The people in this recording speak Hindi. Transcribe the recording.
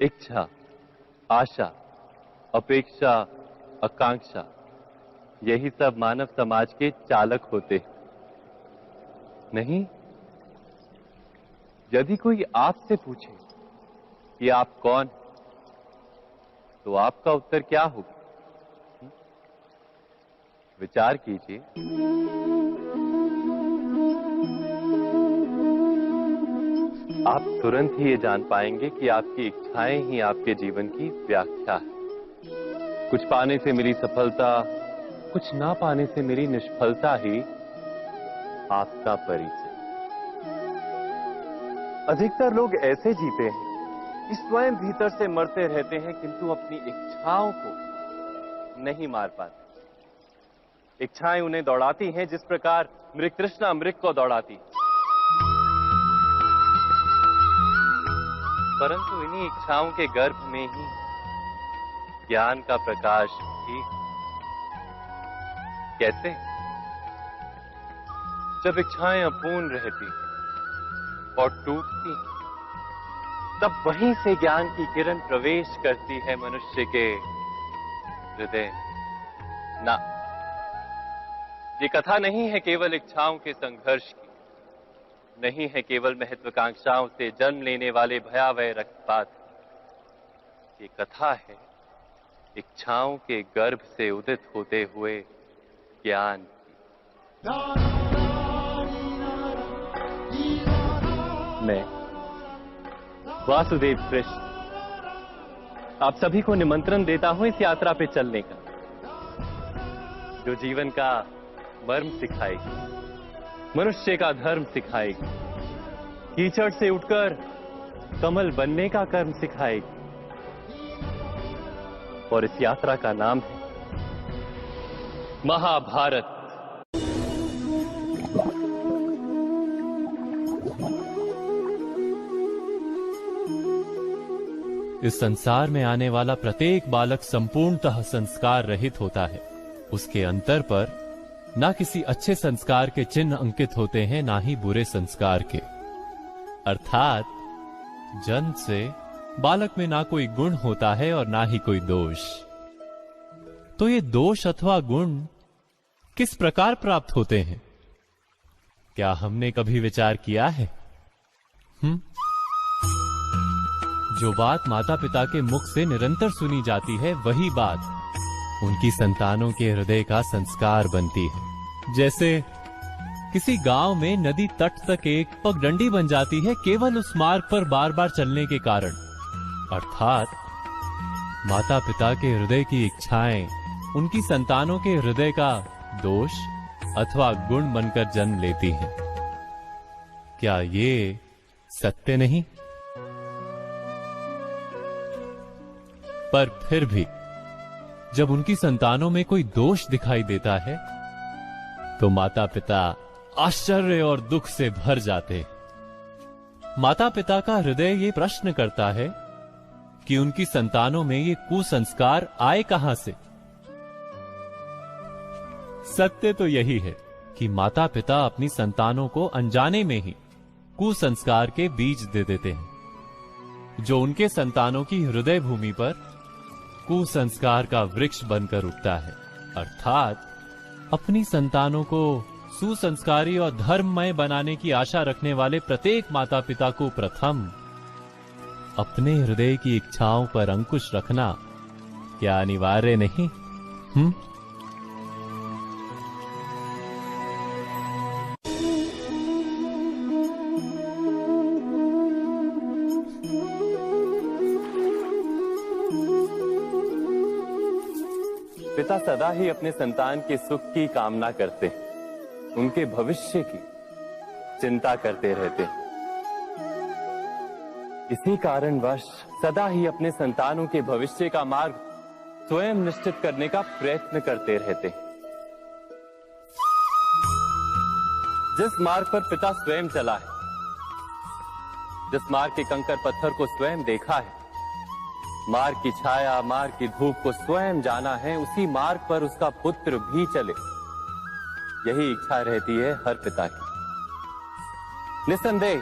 इच्छा, आशा, अपेक्षा, आकांक्षा, यही सब मानव समाज के चालक होते नहीं। यदि कोई आपसे पूछे कि आप कौन, तो आपका उत्तर क्या होगा? विचार कीजिए। आप तुरंत ही ये जान पाएंगे कि आपकी इच्छाएं ही आपके जीवन की व्याख्या है। कुछ पाने से मिली सफलता, कुछ ना पाने से मिली निष्फलता ही आपका परिचय। अधिकतर लोग ऐसे जीते हैं कि स्वयं भीतर से मरते रहते हैं, किंतु अपनी इच्छाओं को नहीं मार पाते। इच्छाएं उन्हें दौड़ाती हैं जिस प्रकार मृग तृष्णा मृग को दौड़ाती है। परंतु इन्हीं इच्छाओं के गर्भ में ही ज्ञान का प्रकाश भी है। कैसे? जब इच्छाएं अपूर्ण रहती और टूटती, तब वहीं से ज्ञान की किरण प्रवेश करती है मनुष्य के हृदय। ना, ये कथा नहीं है केवल इच्छाओं के संघर्ष की, नहीं है केवल महत्वाकांक्षाओं से जन्म लेने वाले भयावह रक्तपात। ये कथा है इच्छाओं के गर्भ से उदित होते हुए ज्ञान की। मैं वासुदेव कृष्ण आप सभी को निमंत्रण देता हूं इस यात्रा पे चलने का, जो जीवन का मर्म सिखाएगी, मनुष्य का धर्म सिखाएगी, कीचड़ से उठकर कमल बनने का कर्म सिखाएगी। और इस यात्रा का नाम है महाभारत। इस संसार में आने वाला प्रत्येक बालक संपूर्णतः संस्कार रहित होता है। उसके अंतर पर ना किसी अच्छे संस्कार के चिन्ह अंकित होते हैं, ना ही बुरे संस्कार के। अर्थात जन्म से बालक में ना कोई गुण होता है और ना ही कोई दोष। तो ये दोष अथवा गुण किस प्रकार प्राप्त होते हैं? क्या हमने कभी विचार किया है? जो बात माता पिता के मुख से निरंतर सुनी जाती है, वही बात उनकी संतानों के हृदय का संस्कार बनती है। जैसे किसी गांव में नदी तट तक एक पगडंडी बन जाती है केवल उस मार्ग पर बार बार चलने के कारण। अर्थात माता पिता के हृदय की इच्छाएं उनकी संतानों के हृदय का दोष अथवा गुण बनकर जन्म लेती हैं। क्या ये सत्य नहीं? पर फिर भी जब उनकी संतानों में कोई दोष दिखाई देता है, तो माता पिता आश्चर्य और दुख से भर जाते हैं। माता पिता का हृदय ये प्रश्न करता है कि उनकी संतानों में ये कुसंस्कार आए कहां से। सत्य तो यही है कि माता पिता अपनी संतानों को अनजाने में ही कुसंस्कार के बीज दे देते हैं, जो उनके संतानों की हृदय भूमि पर कुसंस्कार का वृक्ष बनकर उगता है। अर्थात अपनी संतानों को सुसंस्कारी और धर्ममय बनाने की आशा रखने वाले प्रत्येक माता पिता को प्रथम अपने हृदय की इच्छाओं पर अंकुश रखना क्या अनिवार्य नहीं? पिता सदा ही अपने संतान के सुख की कामना करते हैं, उनके भविष्य की चिंता करते रहते हैं। इसी कारणवश सदा ही अपने संतानों के भविष्य का मार्ग स्वयं निश्चित करने का प्रयत्न करते रहते हैं। जिस मार्ग पर पिता स्वयं चला है, जिस मार्ग के कंकर पत्थर को स्वयं देखा है, मार्ग की छाया, मार्ग की धूप को स्वयं जाना है, उसी मार्ग पर उसका पुत्र भी चले, यही इच्छा रहती है हर पिता की। निस्संदेह